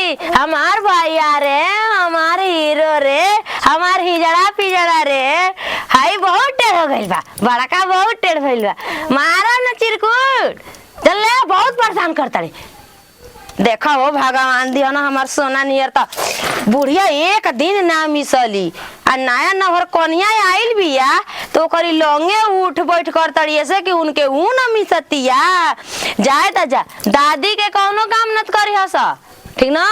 दीदी हमार भैया रे, हमार हीरो रे, हमार हिजड़ा पिजड़ा रे, हाई बहुत टेढ़ हो गइल बा, बड़का बहुत टेढ़ भइल बा, मारा न चिरकुट चल ले, बहुत परेशान करता रे। देखा हो भगवान दिया ना हमार सोना नियर ता बुढ़िया एक दिन ना मिसली आ नया नहर कनिया आइल बिया तो करी लंगे उठ बैठ कर तड़िए से कि उनके ऊ ना मिसतिया। जाए ता जा दादी के कौनो काम नत करी हस, ठीक ना?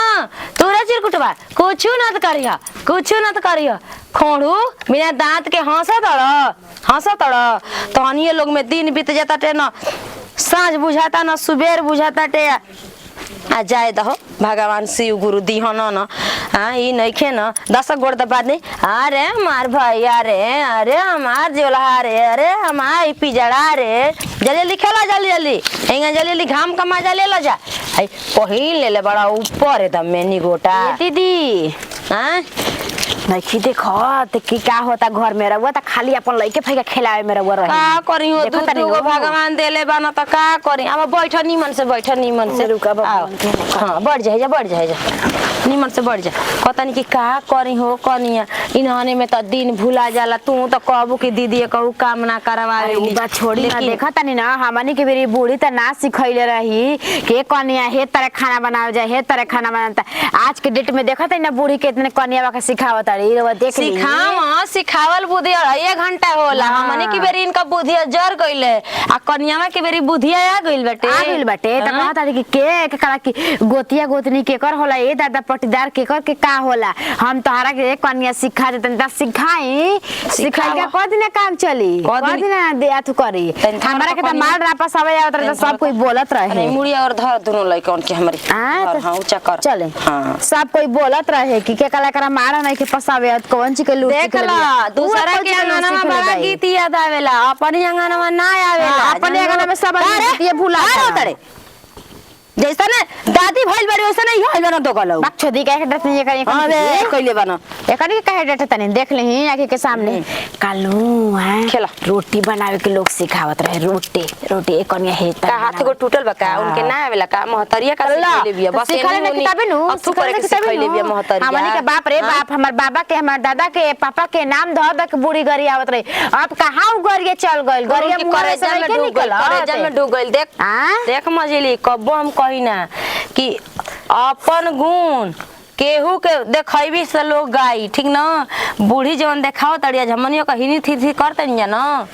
तोरे चिरकुटवा कुछ नत करी, कुछ नत करी। खोड़ू बिना दांत के हंसा तड़ तहनिए लोग में दिन बीत जाता टे न, सांझ बुझाता न सुबेर बुझाता टे। आ जाए दहो भगवान शिव गुरु दीहन न, हाँ ई नइखे न 10 गोड़ दबा दे। अरे हमार भैया रे, अरे हमार जोलहा रे, अरे हमार पिजड़ा रे, जल्दी जल्दी खेला, जल्दी जल्दी एंगा, जल्दी जल्दी घाम का मजा ले लो जा। आई पहिन ले ले बड़ा ऊपर एकदम में निगोटा। दीदी हाँ नहीं देखो तो का होता घर में रहुआ तो खाली अपन लइके फैके खिलावे में रहुआ रही का करी हो तू तो भगवान देले बाना तो का करी। अब बैठ नीमन से रुका हां बढ़ जाए बढ़ जाए नीमन से बढ़ जा। पता नहीं कि का करी हो कनिया इन्हाने में तो दिन भूला जाला। तू तो कहबू कि दीदी कहू काम ना करवावे उ बात छोड़ी ना। देखा तनी ना हमनी के बेरी बूढ़ी त ना सिखैले रही के कनिया हे तरह खाना बनावे जाए, हे तरह खाना बनाता। आज के डेट में देखा तनी ना बूढ़ी के इतने कनिया का सिखावत सिखावल बुद्धि 1 घंटा होला। हमने की बेरी इनका बुद्धि जर गइले आ कन्यावा के बेरी बुद्धिया आ गइल बाटे त कहता कि के करा कि गोतिया गोतनी के कर होला, ए दादा पटीदार के कर के का होला। हम तोहरा के कन्या सिखा देतन त सिखाई का कदिन काम चली, कदिन दे आथु करी। हमरा के त माल वापस आवे आवत त सब कोई बोलत रहे मुड़िया और धर दोनों लइकन के हमरी हां ऊंचा कर चले। हां सब कोई बोलत रहे कि के कला करा मारा नहीं के पसावे कौन ची के लूट देखला। दूसरा के अंगना में बड़ा गीत याद आवेला, अपनी अंगना में ना आवेला। अपने अंगना में सब ये भूला तड़े जैसा ना दादी भइल बड़ी वैसा नहीं होइल ना। तो गलो बात छोदी के डट नहीं करे अरे कइले बना एकनी के डट तनी देख लेही आंख के सामने कालू है खेला रोटी बनावे के लोग सिखावत रहे। रोटी एकनिया हे त हाथ को टूटल बा का उनके ना आवेला का महतरिया का सिखले बिया बस एने किताबे नु सिखले के सिखले बिया महतरिया। हमनी के बाप रे बाप हमर बाबा के हमर दादा के पापा के नाम ध द के बूढ़ी गरी आवत रहे। अब कहां गरिया चल गइल गरिया करे में डूब गइल देख मजेली कब्बो हम कहिना कि अपन गुण केहू के देखैबी से लोग गाई, ठीक ना? बूढ़ी जवन देखाओ तड़िया झमनियो का हिनी थी करते नहीं जानो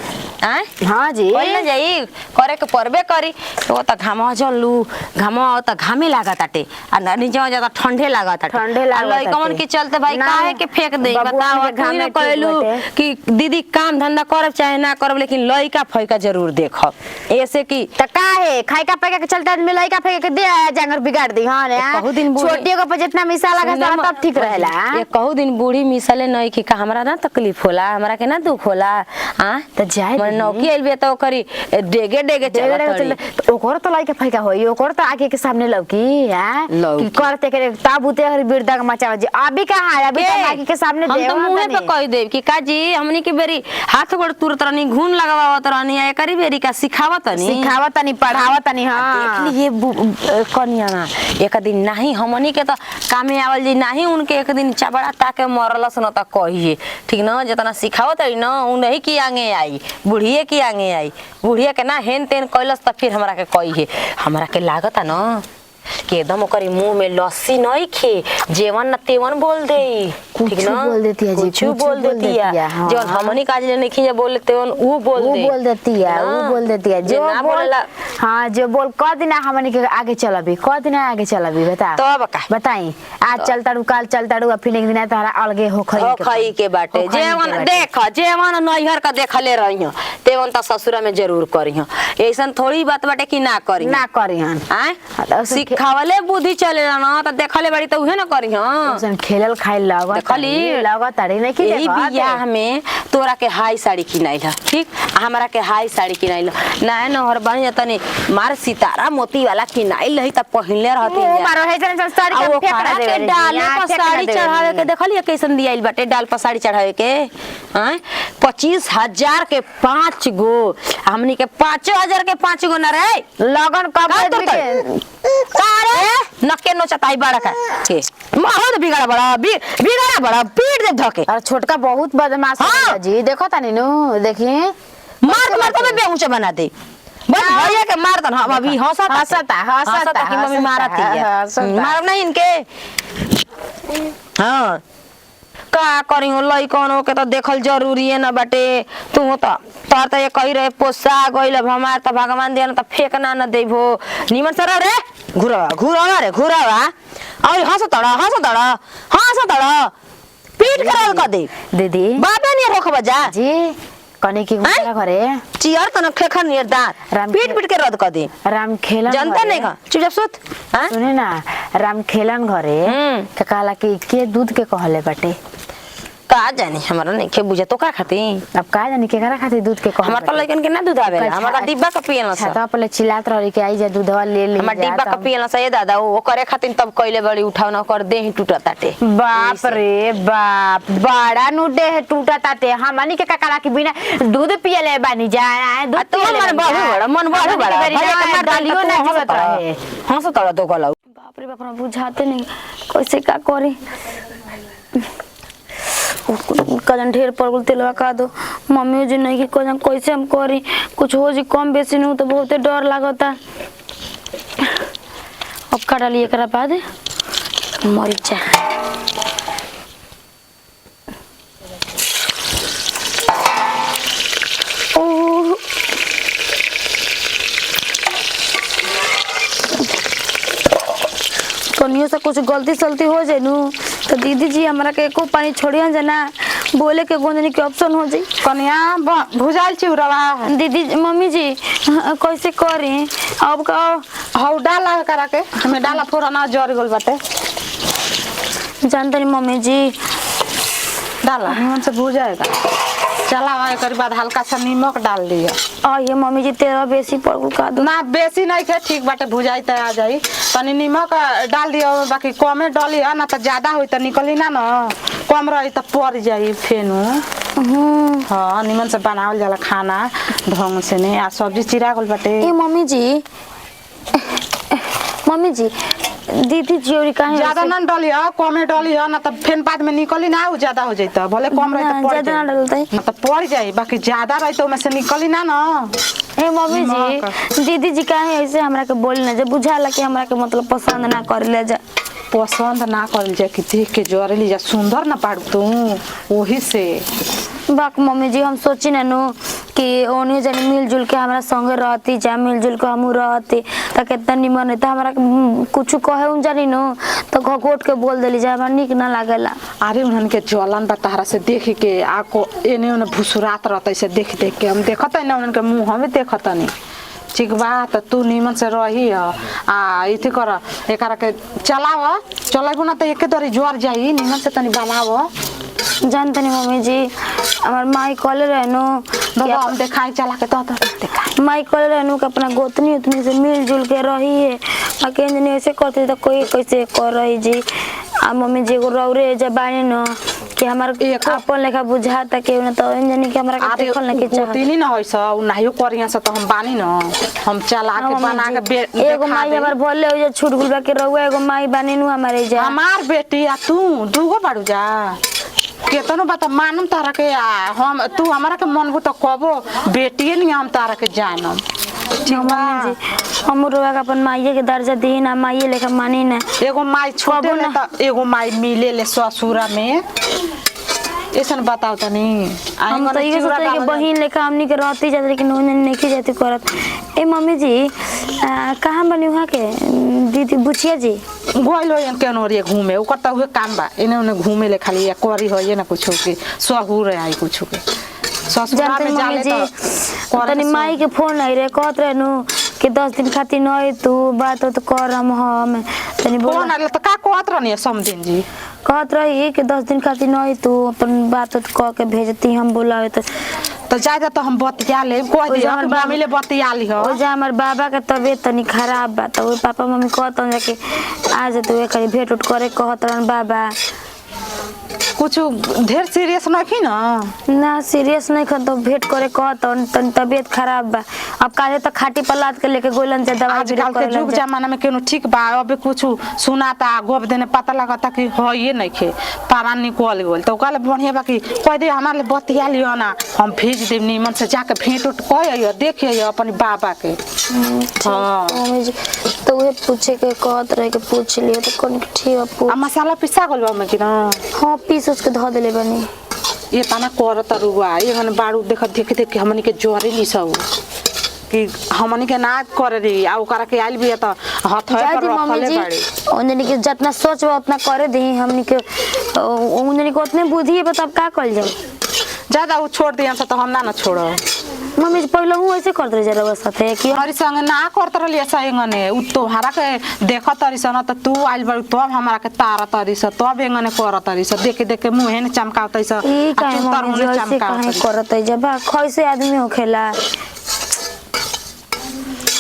हां जी बोल ना जाई करे के परबे करी तो त घामा जलू घामा त घामे लागत आटे आ नहीं जाओ ज्यादा ठंडे लागत आटे लइकमन के चलते भाई काहे के फेंक दे बताओ। घामे कहलू कि दीदी काम धंधा करब चाहे ना करब लेकिन लइका फैका जरूर देखब ऐसे कि त काहे खाइका पैका के चलते आदमी लइका फैका के दे जांगर बिगाड़ दी। हां रे कहू दिन छोटियो के जितना मिसा लगा तब ठीक रहेला। ये कहू दिन बूढ़ी मिसले नहीं कि हमरा ना तकलीफ होला, हमरा के ना दुख होला। हां त जाए नौकी आइल बे तो करी डेगे चल तो ओकर तो लइका फैका होई ओकर तो आके के सामने लौकी हां कि करते के ताबूते हर बिरदा का मचावा जी अभी कहां है अभी तो आके के सामने दे हम तो मुंह पे कह देब कि काजी हमनी के बेरी हाथ गोड़ तुरत रहनी घून लगावत रहनी ए करी बेरी का सिखावत नहीं पढ़ावत नहीं। हां देख लिए कन्या ना एक दिन नहीं हमनी के तो कामे आवल जी नहीं उनके एक दिन चबड़ा ताके मरलस न त कहिए, ठीक ना? जितना सिखावत है ना उ नहीं की आगे आई बुढ़िए की आगे आई बुढ़िया के ना हेन तेन कैलस त फिर हमरा के कहिए। हमरा के लागत है ना कि एकदम ओकरी मुंह में लस्सी नहीं खे जेवन न तेवन बोल दे, ठीक ना? बोल देती है जी कुछ बोल देती है जो हमनी काज ले नहीं खे बोल तेवन ऊ बोल देती है जो ना बोलेला। हां जो बोल क दिन हमनी के आगे चलबी बता तो बताई आज चलता रू काल चलता रू फिर एक दिन तारा अलगे हो खई के बाटे जेवन देख जेवन नैहर का देखले रही तेवन त ससुरा में जरूर करी। ऐसन थोड़ी बात बाटे कि ना करी हन हां सिखावले बुद्धि चलेला ना त देखले बड़ी त उहे ना करी। हां खेलल खाइल लागत ताड़ी नहीं कि ई बियाह में तोरा के हाई साड़ी किनाइल ठीक हमरा के हाई साड़ी किनाइल ना नहर बन तनी मार सितारा मोती वाला किनाइल रही त पहिनले रहती मारो है जन साड़ी के फेंक दे डाल पर साड़ी चढ़ावे के देखलिए कैसन दियाइल बाटे डाल पर साड़ी चढ़ावे के हैं 25,000 के 5 गो हमनी के 5,000 के 5 गो ना रे लगन कब का रे नके नो चताई बड़ा का के बहुत बिगड़ा बड़ा बिगड़ा बड़ा पीट दे धके। और छोटका बहुत बदमाश है जी, देखो तानी नु देखी मार तो मैं बेहुच बना दे बस भैया के मार दन। हम अभी हंसता कि मम्मी मारती है मार नहीं इनके। हां का करी हो लई कोनो के तो देखल जरूरी है ना बाटे। तू तो तार तो ये कही रहे पोसा गइल हमार तो भगवान देन तो फेंकना न देबो निमन सर रे घुरा रे और हंस तड़ा पीट कर क दे दीदी बाबा ने रोक बजा जी कने की हुआ घरे चियर तन खेखन नियर दांत पीट के रद क दे। राम खेलन जनता नहीं का चुपचाप सुत। हां सुने ना राम खेलन घरे के कहला कि के दूध के कहले बाटे का जानी हमरा नहीं के बुझे तो का खाती। अब का जानी के करा खाती दूध के कहले हमरा तो लइकन के ना दूध आवेला हमरा डिब्बा का पियला सा तो पहले चिल्लात रही के आई जा दूधवा ले हमरा डिब्बा का पियला सा। ए दादा वो करे खातिर तब कइले बड़ी उठाव ना कर दे ही टूटा ताटे। बाप रे बाप बड़ा नुडे है टूटा ताटे हमनी के काकरा की बिना दूध पियले बानी जा दूध तो मन बड़ा भैया के मार डालियो ना जीवत रहे हंस तड़ा तो गला। बाप रे बाप हमरा बुझाते नहीं कैसे का करी। कजन ढेर पड़ गल तेलवा का दो मम्मी जी नहीं कि कजन कैसे हम करी कुछ हो जी कम बेसी नहीं तो बहुत डर लागता। अब का डाली एकरा बाद मरीचा ओ कनियो से कुछ गलती सलती हो जाए नु तो दीदी जी हमरा के एको पानी छोड़ियन जना बोले के गोंजनी के ऑप्शन हो जाई। कन्या भुजाल चिउरवा दीदी मम्मी जी कैसे करी अब का हौ डाला करा के हमें डाला फोरना जर गल बाटे जानते नहीं मम्मी जी डाला निमन से भुजाएगा चला एक बाद हल्का सा नमक डाल दिया। आ ये मम्मी जी तेरा बेसी पड़ गल का दो ना बेसी नहीं के ठीक बाटे भुजाई त आ जाई तनी नमक डाल दियो बाकी कमे डालियो ना तो ज्यादा होई त निकली ना कम रही त पड़ जाई फेनु। हां निमन से बनावल जाला खाना ढंग से ने आ सब्जी चिरा गल बाटे। ए मम्मी जी दीदी जी और काहे ज्यादा ना डालियो कमे डालियो ना त फेन बाद में निकली ना उ ज्यादा हो जाई त भले कम रही त पड़ ज्यादा ना डालते ना त पड़ जाई बाकी ज्यादा रही त में से निकली ना ए मम्मी जी दीदी जी काहे ऐसे हमरा के बोल ना जे बुझाला कि हमरा के मतलब पसंद ना कर ले जा पसंद ना करल जा कि देख के जरेली जा सुंदर ना पाड़ू तू वही से बाक मम्मी जी हम सोची ना नु कि ओने जने मिलजुल के हमरा संगे रहती जा मिलजुल के हमू रहती त कितना निमन है त हमरा कुछ कहे उन जानी नु तो घोट के बोल देली जा हमरा निक ना लागेला। अरे उन्हन के जलन बा तहरा से देख के आको एने ओने भुसुरात रहतै से देख के हम देखत ना उन्हन के मुंह हमें देखत नहीं ठीक बा त तू निमन से रही आ इथे कर एकरा के चलाव चलाबो ना त एके दरी जोर जाई निमन से तनी बनावो जानते नहीं मम्मी जी हमार माई कॉले रहनु बाबा हम देखाई चला के तो देखाई माई कॉले रहनु के अपना गोतनी उतनी से मिलजुल के रही है अकेले जने ऐसे करते तो कोई कैसे कर रही जी आ मम्मी जी को रौरे जबानी न कि हमार अपन लेखा बुझाता के न तो इंजनी के हमरा के देखल न के चाह गोतनी न होइस उ नाहियो करिया से तो हम बानी न हम चला के बना के एगो माई हमार भले हो छूट गुल बा के रहुआ एगो माई बानी नु हमारे जा हमार बेटी आ तू दूगो बाड़ू जा केतनो बात मानम तारा के हम तू हमरा के मनबो तो कबो बेटिए नहीं हम तारा के जानम मम्मी जी हम रोवा के अपन माईए के दर्जा दी ना माईए लेखा मानी ना एगो माई छोटे ले त एगो माई मिले ले ससुरा में ऐसन बताओ तनी हम तो ये सोचे कि बहिन लेखा हमनी के रहती जात लेकिन उन्हें नहीं जाती करत। ए मम्मी जी कहां बनी वहां के दीदी बुचिया जी गोइल हो के नोरिए घूमे ओकर त हुए काम बा एने ओने घूमे ले खाली या करी हो ये ना कुछ के सहूर है आई कुछ के ससुरा में जाले त तनी माई के फोन आई रे कहत रहनु कि 10 दिन खातिर नई तू बात तो करम हम तनी फोन आले त का कहत रहनी समदिन जी कहत रही कि 10 दिन खातिर नई तू अपन बात कह के भेजती हम बुलावे तो ज्यादा तो हम बतिया ले कह दिया कि मम्मी ले बतिया ली हो ओ जा हमर बाबा के तबीयत तनी खराब बा तो पापा मम्मी कहत जे कि आज तू एक भेंट उठ करे कहत रहन बाबा कुछ ढेर सीरियस नहीं ना? ना सीरियस नहीं खन तो भेंट करे कहत तन तबीयत खराब बा। अब काहे तो खाटी पर लाद के लेके गोलन से दवाई भी आजकल के करे जुग जमाना में केनो ठीक बा अबे कुछ सुनाता गोब देने पता लगता कि हो ये नहीं खे पारा निकल गेल तो कहले बढ़िया बा कि कह दे हमारे बतिया लियो ना हम भेज देब नीमन से जाके भेंट उठ कहियो देखियो अपन बाबा के। हां मम्मी जी तो उहे पूछे के कहत रहे के पूछ लियो तो कोन ठीक बा पूछ। आ मसाला पिसा गल बा में कि ना? हां पीस उसके धो देले बनी। ये तना करत रुआ ये गन बाड़ू देख के हमनी के जोरे ली सब कि हमनी के ना करे री आ ओकरा के आइल भी त हाथ है पर रखले बाड़ी। उन्हें के जितना सोच उतना करे दी हमनी के उन्हें को उतने बुद्धि है तब का कल जाए ज्यादा वो छोड़ दिया तो हम ना छोड़ो। मम्मी जी पहले हूं ऐसे करत रहे जरा साथे कि हमारी संग ना करत रहली ऐसा एंगने उ तोहरा के देखत तरी सन त तू आइल बड़ तब हमरा के तारा तरी स तब एंगने करत तरी स देख के मुंह ने चमकावतै स ई काहे मम्मी जी ऐसे काहे करत है जब कैसे आदमी होखेला।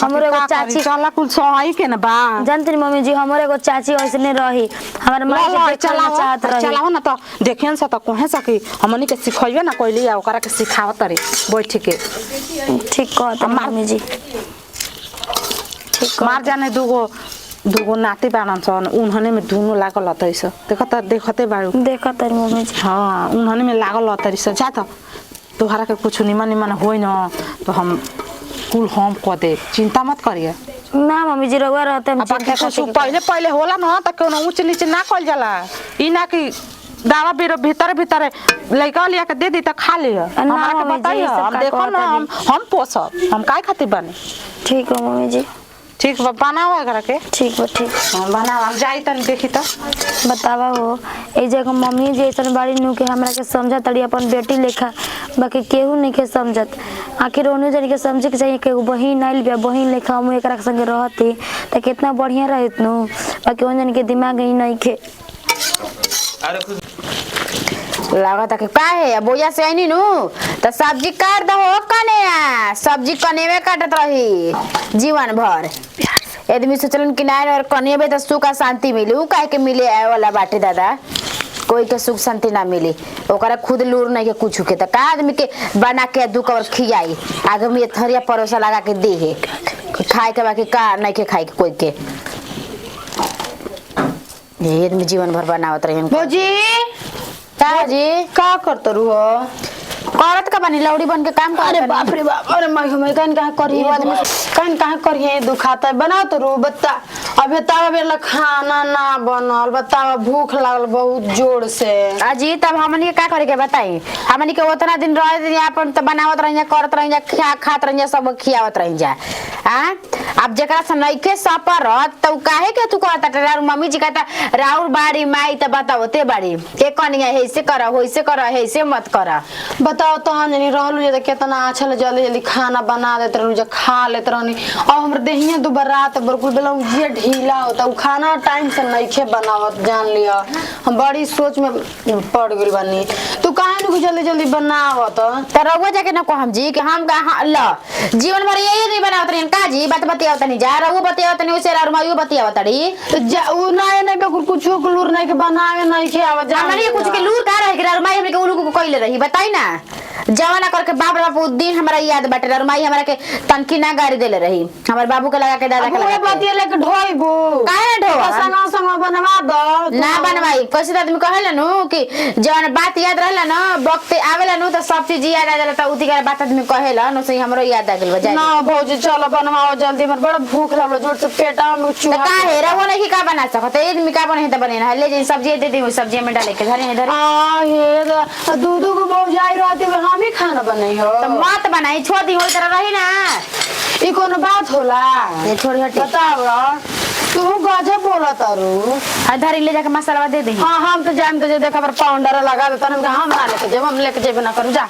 हमरे एगो चाची चला कुल सही के ना बा जानते नहीं मम्मी जी हमरे एगो चाची ऐसने रही हमारे मां के देखना चाहत रही चलाओ ना तो देखियन स त कहे सकी हमनी के सिखइबे ना कोइली आ ओकरा के सिखावत तरी बैठ के। ठीक कहत मम्मी जी ठीक मार जाने दुगो नाती बानन सन उन्हने में दुनो लागल हतै स देखते बाड़ू देखत है मम्मी जी। हां उन्हने में लागल हतै स जा त तोहरा के कुछ निमन होई न तो हम कुल हम क दे चिंता मत करिए ना मम्मी जी रउआ रहते हम चिंता कुछ पहले होला न त कोनो ऊंच नीचे ना कल जाला ई ना कि दावा बीरो भीतर लइका लिया के दे दी त खा ले हमरा के बताइए हम देखो ना हम पोसब हम काय खातिर बने। ठीक है मम्मी जी ठीक बा बनाओ एकरा के ठीक बा ठीक हम बनाओ हम जाई तन देखी त बतावा हो ए जगह मम्मी जैसन बाड़ी नु के हमरा के समझा तड़ी अपन बेटी लेखा बाकी केहू नहीं के समझत आखिर ओने जन के समझे के चाहिए के बहिन आइल बा बहिन लेखा हम एकरा के संगे रहती त कितना बढ़िया रहित नु बाकी ओने जन के दिमाग ही नहीं के लागत है का है बोया से आईनी नु त सब्जी काट दो कने सब्जी कने में काटत रही जीवन भर आदमी सोचलन कि नाय और कने में त सुख शांति मिली उ काहे के मिले आए वाला बाटे दादा कोई के सुख शांति ना मिली ओकरा खुद लूर नहीं के कुछ के त का आदमी के बना के दू कवर खियाई आगे में थरिया परोसा लगा के दे है खाए के बाकी का नहीं के खाए के कोई के ये आदमी जीवन भर बनावत रहे भौजी जी का करत रु हो औरत का बनी लौड़ी बन के काम कर। अरे बाप रे बाप अरे मैं कहां करिए आदमी कहां करिए दुखाता है बना तो रू बता अबे तावा बेला खाना ना बनल बतावा भूख लागल बहुत जोर से अजी तब हमनी के का करे के बताई हमनी के उतना दिन रह दिन अपन त बनावत रहिया करत रहिया खात रहिया सब खियावत रहिया हां अब जेकरा से नइखे सपर त काहे के तू कहता राउर मम्मी जी कहता राउर बाड़ी माई त बताओते बाड़ी के कनिया ऐसे कर होइसे कर ऐसे मत कर बताओ तो जनी रहलु जे कितना अच्छा ले जल्दी जल्दी खाना बना देत रहलु जे खा लेत रहनी अब हमर देहिया दुबर रात बिल्कुल बेला जे ढीला होता उ खाना टाइम से नइखे बनावत जान लिया हम बड़ी सोच में पड़ गेल बानी तू काहे न जल्दी जल्दी बनावत त रउवा जाके न कहम जी कि हम ल जीवन भर यही नहीं बनावत रहिन का जी बात बतियावत नहीं जा रउवा बतियावत नहीं उसे राउर माईयो बतियावत डी उ नहीं पे कुछ लूर नहीं के बनावे नहीं के आवा जा हमनी कुछ के लूर का रहे कि राउर माई हमनी के उलू को कइले रही बताई ना जवाना करके बाप बाप उ दिन हमरा याद बाटे राउर माई हमरा के तनकी ना गाड़ी देले रही हमर बाबू के लगा के दादा के लगा के बतिया लेके ढोइबो काहे ढोवा संग बनवा दो ना बनवाई कैसे आदमी कहेला नु कि जवन बात याद रहला न वक्त आवेला नु त सब चीज याद आ जाला त उती के बात आदमी कहेला न सही हमरो याद आ गेल बजाय ना भौजी चलो बनवाओ जल्दी हमर बड़ा भूख लागल जोर से पेटा में चूहा काहे रहो नहीं का बना सकत आदमी का बने त बने ना ले जे सब्जी दे दी सब्जी में डाले के धरे धरे आ हे दूध को भौजाई रहती हम ही खाना बनाई हो त मत बनाई छोड़ दी होई तरह रही ना ई कोनो बात होला ये छोड़ हटी बताओ तू गजब बोला तारू धरी ले जाके मसाला दे दे हां हम तो जानते जे देखा पर पाउडर लगा दे तने हम ना लेके जब हम लेके जेबे ना करू जा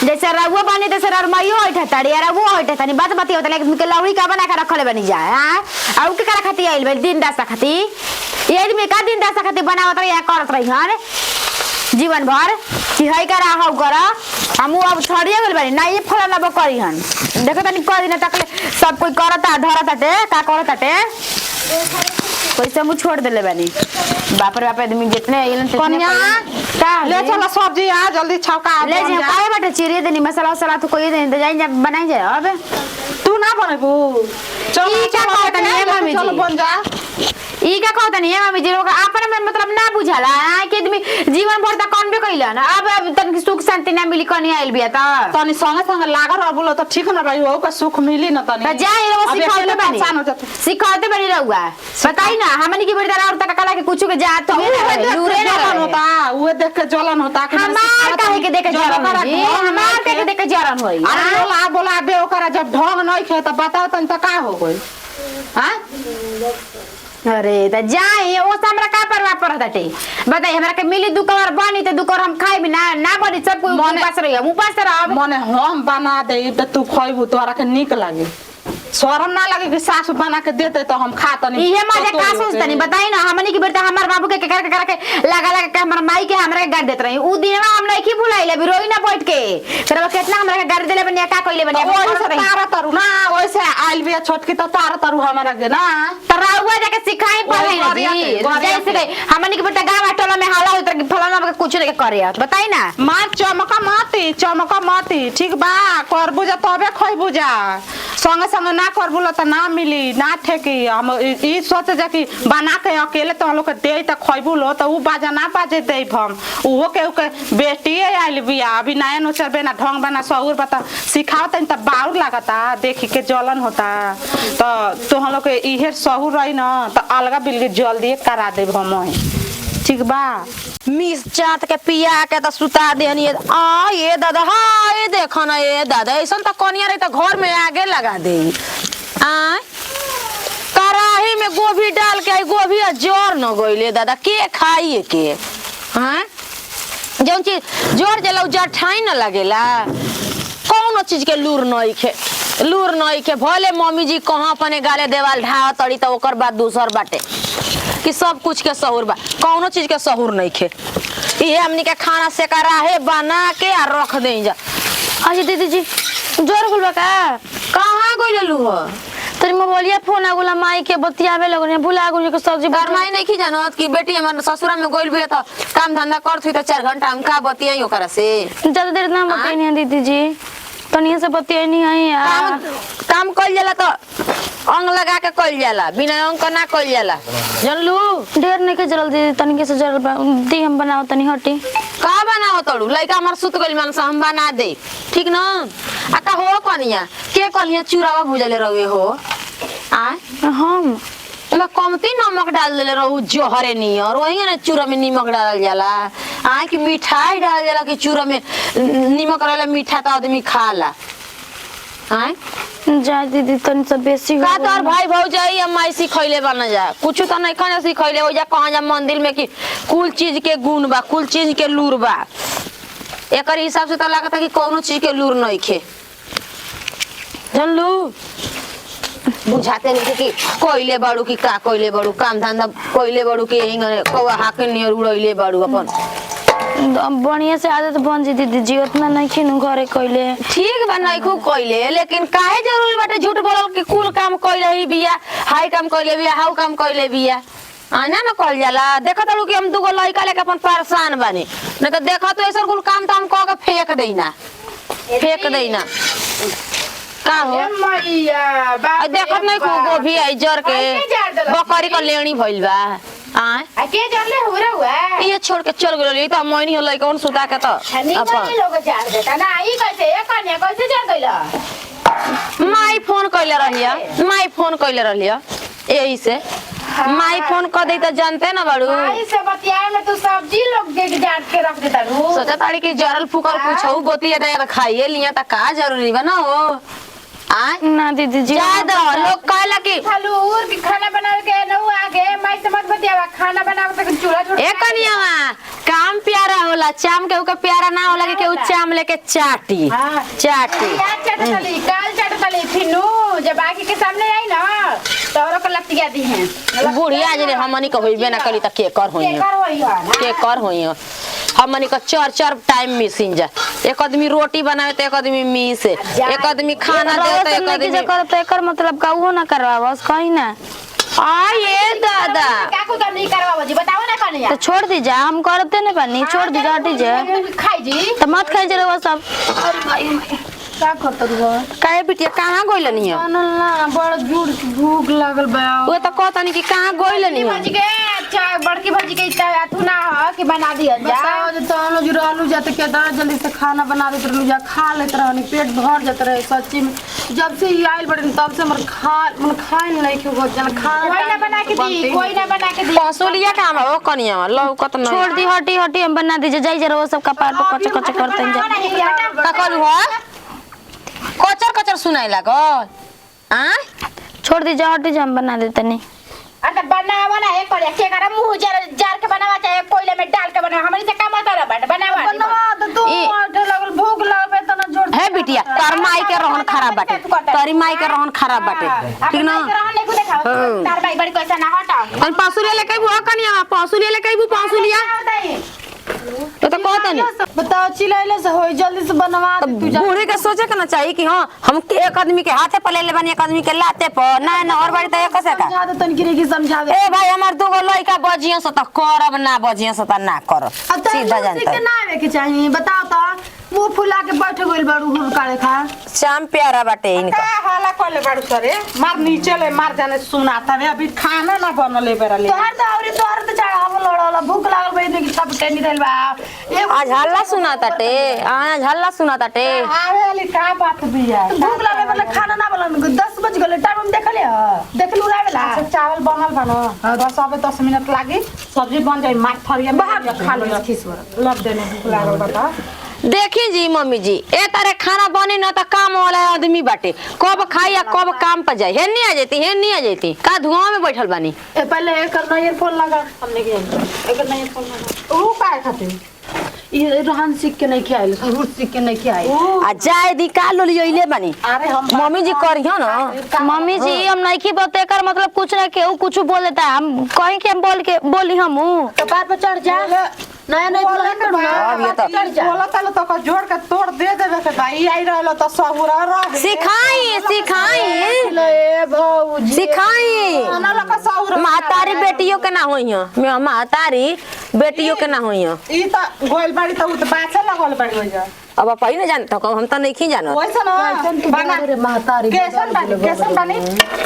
जैसे रघुआ बनी तैसे रर माइयो होइठा ताड़ी यार वो होइठा तनी बात बतियो त लेकिन के लौड़ी का बना के रखले बनी जा हां आउ के करा खाती आइल बे दिन दासा खाती ये आदमी का दिन दासा खाती बनावत रही या करत रही हन जीवन भर कि हई करा हौ करा हम अब छोड़िए गेल बानी ना ये फला ना करी हन देखो तनी कर दिन तक सब कोई करता धरता टे का करता टे कैसे मु छोड़ देले बानी बाप रे बाप आदमी जितने आइलन तितने कन्या का ले चलो सब्जी आ जल्दी छौका ले जा काहे बाटे चिरे देनी मसाला वसाला तो कोई दे जाई जा बनाई जा अब तू ना बनेबू चलो ई का कहत नहीं है मम्मी चलो जी बन जा ई का कहत नहीं है मम्मी जी लोग अपन में मतलब ना बुझाला के आदमी जीवन भर त कौन भी कइला ना अब तन की सुख शांति ना मिली कनी आइल बिया त तनी संगे संगे लागल रह बोलो तो ठीक न रही हो का सुख मिली न तनी त जाए रो अब सिखाते अकेले बनी परेशान हो जाते। सिखाते बनी रहुआ बताई ना हमनी की बेटा और तक कला के कुछ के जा तो लूरे ना जलन होता वो देख के जलन होता कि हमार काहे के देखे जरन जी हमार काहे के देखे जरन होई अरे बोला बोला बे ओकरा जब ढंग नहीं खे त बताओ तनी त का हो गई हां अरे त जाए ओ हमरा का परवाह पड़त हटे बताई हमरा के मिली दुकान बनी त दुकान हम खाई भी ना बनी सब कोई उपास रही हम उपास रह मने हम बना दे त तू खइबू तोरा के निक लागे शरम ना लगे कि सासु बना के देते तो हम खा तनी इहे मजे का सोचतनी बताई ना हमनी की बेटा हमर बाबू के कर के लगा के हमर माई के हमरा के गाड़ देत रही उ दिनवा हम नहीं की भुलाइले भी रोई ना बैठ के फिर अब कितना हमरा के गाड़ देले बनिया का कइले बनिया ओइसे तारा तरू ना ओइसे आइल बिया छोटकी तो तारा तरू हमरा के ना तराउआ जाके सिखाई पड़े ना जी जैसे कि हमनी के बेटा गांव टोला में हाला होत कि फलाना के कुछ नहीं करे बताई ना मार चमका माती ठीक बा कर बुझा तबे खइ बुझा संगे संगे ना कर बोला त ना मिली ना ठेकी हम ई सोचे जा कि बना के अकेले तो लोग के दे त खइबू लो त उ बाजा ना बाजे दे हम उहो के बेटी आइल बिया अभी नया नोचर बेना ढंग बना सौर बता सिखावत त बाउर लागता देखी के जलन होता त तो हम लोग के इहे सहूर रही ना त अलगा बिल जल्दी करा देब हम ठीक बा मिस चाट के पिया के त सुता देहनी आ ये दादा हां ये देखो ना ये दादा ऐसन त कनिया रही त घर में आगे लगा दे आ कराही में गोभी डाल के गोभी जोर न गइले दादा के खाइए के हां जौन चीज जोर जला उजा ठाई न लागेला कौनो चीज के लूर नहीं खे भले मम्मी जी कहां अपने गाले देवाल ढा तड़ी त ओकर बाद दूसर बाटे कि सब कुछ के सहूर बा कौनो चीज के सहूर नहीं खे ये हमनी के खाना से कराहे बना के आ रख दे जा अच्छा दीदी जी जोर गुलबा का कहां गइललू हो तेरी मोबाइलिया फोन आ गुला माई के बतियावे लगने भुला गुल के सब्जी गरमाई नहीं की जानत कि बेटी हमर ससुरा में गइल बिया त काम धंधा करत हुई त 4 घंटा हम का बतियाई ओकरा से ज्यादा देर ना बताई नहीं दीदी जी तनिया से बतियाई नहीं आई यार काम कइल जाला त अंग लगा के कइल जाला बिना अंग का ना कइल जाला जानलू ढेर नहीं के जल्दी दीदी तनिके से जल दी हम बनाओ तनी हटी का बनाओ तड़ू लइका हमर सुत गइल मन से हम बना दे ठीक न आ का हो कनिया के कनिया चूरावा भुजले रहे हो आ हम एमे कमती नमक डाल देले रहू जहरे नियर वही ना चूरा में नमक डालल जाला आ कि मिठाई डाल जाला कि चूरा में नमक रहला मीठा त आदमी खाला आ जा दीदी तनी से बेसी हो का तोर भाई भौजाई अम्माई सिखैले बन जा कुछ तो नहीं खाने सिखैले हो जा कहां जा मंदिर में कि कुल चीज के गुण बा कुल चीज के लूर बा एकर हिसाब से त लागत कि कोनो चीज के लूर नहीं खे जानलू बुझाते नहीं कि कोइले बड़ू कि का कोइले बड़ू काम धंधा कोइले बड़ू के यही कौवा हाके नियर उड़ैले बड़ू अपन बढ़िया से आदत बन जी दीदी जी उतना नहीं खिनु घरे कइले ठीक बा नहीं खूब कोइले लेकिन काहे जरूरी बाटे झूठ बोलल कि कुल काम कोइले ही बिया हाई काम कोइले बिया हाउ काम कोइले बिया आना ना कहल जाला देखत हलू कि हम दुगो लइका लेके अपन परेशान बानी नहीं तो देखत तो ऐसा कुल काम तो हम कह के फेंक देना का हो मैया आ देखत नहीं खूब गोभी आई जर के बकरी का लेनी भइल बा आ के जरले हुआ ये छोड़ के चल गेल त मैनी हो लइका उन सुता के त अपन लोग जार देता ना ई कैसे एक कन्या कैसे जार गइला माई फोन कइले रहलिया यही से माई फोन कर दे त जानते ना बाड़ू आई से बतियाए में तू सब्जी लोग के जाट के रख देता रू सोचा ताड़ी कि जरल फुकल पूछऊ गोती दे खाइए लिया त का जरूरी बा ना हो आ ना दीदी जी ज्यादा लोग कहला कि फलूर की खाना बना के नहु आगे माई से मत बतियावा खाना बनाओ त चूल्हा छोड़ ए कनियावा काम प्यारा होला चाम के ऊके प्यारा ना होला कि केहू चाम लेके चाटी चाटी यार चटतली काल चटतली फिनू जब आके के सामने आई ना तोरो को लतिया दी हैं बुढ़िया जे हमनी के होइबे ना करी त के कर होई हमनी का चार टाइम मिसिंग जा एक आदमी रोटी बनावे त एक आदमी मीस एक आदमी खाना दे त एक आदमी कर तो एकर मतलब का वो ना करवा बस कहीं ना आ ये दादा क्या कोई काम नहीं करवा जी बताओ ना कनिया तो छोड़ दीजिए, हम करते नहीं बनी, छोड़ दीजिए, हट दीजिए। खाई जी तो मत खाई जरा वो सब। का खतर बा काहे बिटिया कहां गइल नहीं ना बड़ जुड़ भूख लागल बा वो तो कहतनी कि कहां गइल नहीं भाजी के चाय बड़की भाजी के इतना तू ना हो कि बना दिया जा बताओ जे तहनो जुड़ आलू जाते के दाना जल्दी से खाना बना देत रहलू जा खा लेत रहनी पेट भर जात रहे सच्ची में जब से ई आइल बड़न तब से हमर खाए नहीं के हो जन खाना कोई ना बना के दी कोई ना बना के दी पसुलिया काम हो कनिया लौकत नहीं छोड़ दी, हटी हटी, हम बना दीजिए, जाई जरा वो सब कपार पे कच कच करते हैं जा। का कहलू हो कचर कचर सुनाई लागल आ छोड़ दीजिए, हट दीजिए, हम बना देते नहीं। अच्छा बनावा ना एक पर के करा मुंह जार के बनावा चाहे कोयले में डाल के बनावा हमनी से काम कर बनावा बनवा तो तू आटे लागल भूख लागल बे तना जोड़ हे बिटिया तोर माई के रहन खराब बाटे, तोरी माई के रहन खराब बाटे, ठीक ना? रहने को देखाओ तार भाई बड़ी कैसा ना हटा अन पसुलिया ले कइबू कनिया पसुलिया ले कइबू पसुलिया तो कहतनी बताओ चिल्लाइले से होई जल्दी से बनवा दे तू जा बूढ़े के सोचे के ना चाहिए कि हां हम एक आदमी के हाथे पर ले ले बनी एक आदमी के लाते पर ना ना और बाड़ी त एक से का समझा दे तन की समझा दे ए भाई हमार दूगो लइका बजिया से त करब ना बजिया से त ना करब सीधा जानता के ना आवे के चाहिए बताओ तो मुंह फुला के बैठ गइल बाड़ू हुर काले खा शाम प्यारा बाटे इनका हाला कोले बाड़ू सरे मार नीचे ले मार जाने सुनाता वे अभी खाना ना बनले बेरा ले तोहर तो चढ़ाव लड़ल भूख लागल बे देखि सब टेनी देल बा आज हल्ला सुनाताटे आज हल्ला सुनाताटे आवे वाली का बात बिया भूख लागल वाला खाना ना बनल 10 बज गेले टाइम में देखले देखलू रावेला चावल बनल बनो बस अबे 10 मिनट लागी सब्जी बन जाई मार थरिया में खा लो खीस बर लब देने भूख लागल बता देखी जी मम्मी जी ए तारे खाना बनी न त काम वाला आदमी बाटे कब खाई या कब काम पर जाए हेन्नी आ जाती का धुआं में बैठल बानी ए पहले एकर नया फोन लगा हमने के एकर नया फोन लगा ओ काय खाते ये रहन सीख के नहीं खियाइल रूट सीख के नहीं खियाइल आ जाए दी का लो लियोइले बानी अरे हम मम्मी जी करियो न मम्मी जी हम नहीं की बते कर मतलब कुछ ना केहू कुछ बोल देता है, हम कहीं के हम बोली हम तो बात पे चढ़ जा नया नया बोला बोला तले तो जोड़ के तोड़ दे देवे के भाई आई रहलो तो सहुरा रह सिखाई ए भौजी सिखाई ना लका सहुरा महतारी बेटियों के ना होइयो मैं महतारी बेटियों के ना होइयो ई त गोइल बाड़ी त उ त बाछे लगल बाड़ी हो जा अब पही न जानत हो हम त नहीं जानत वैसा ना बना रे महतारी कैसन बानी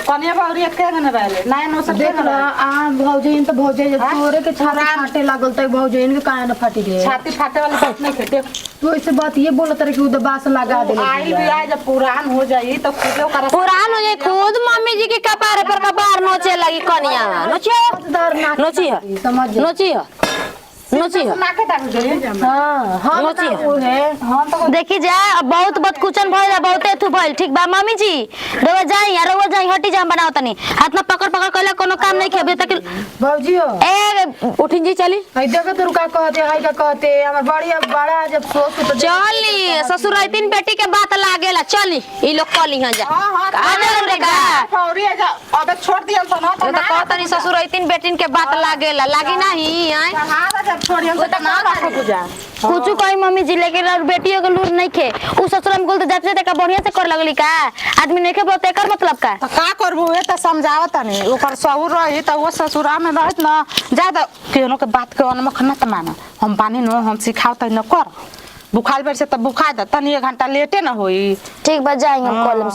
कन्या बावरी के न रहले नया नो सब देख ला आ भौजी इन त भौजी तोरे के छाती फाटे लागल त भौजी इन के काहे न फाटी गे छाती फाटे वाली बात नहीं खेते तू ऐसे बात ये बोलत रे कि उद बास लगा दे आई भी आ जब पुरान हो जाई तो खुद कर पुरान हो जाए खुद मम्मी जी के कपारे पर कपार नोचे लगी कनिया नोची नोची नाके दाग दे हां हां नोची है हां तो देखी जा बहुत बदकुचन भइल, बहुत एथु भइल, ठीक बा मम्मी जी रोवा जाई यार रोवा जाई, हटी जा बनाओ तनी हाथ में पकड़ पकड़ कइला कोनो काम नहीं खेबे तक भौजियो ए उठिन जी चली हई देख तू का कहते हई का कहते हमर बढ़िया बड़ा जब सोच तो चली ससुर तीन बेटी के बात लागेला चली ई लोग कली हां जा का रे का फौरी जा अबे छोड़ दिया तो ना तो कहतनी ससुर तीन बेटिन के बात लागेला लागी नहीं आए हां जब छोड़ी हम तो ना रखो पूजा कुछ कही मम्मी जी, लेकिन और बेटियों के लूर नहीं खे उ ससुर में बोल तो जाते का बढ़िया से कर लगली का आदमी नहीं के बोलते कर मतलब का का करबो ए त समझावत नहीं ओकर सहुर रही त वो ससुरा में रहत ना ज्यादा केनो के बात के अनमख न त मानो हम बानी नो हम सिखावत न कर बुखार बेर से त बुखा द तनी 1 घंटा लेटे न होई ठीक बा जाएंगे हम कॉलेज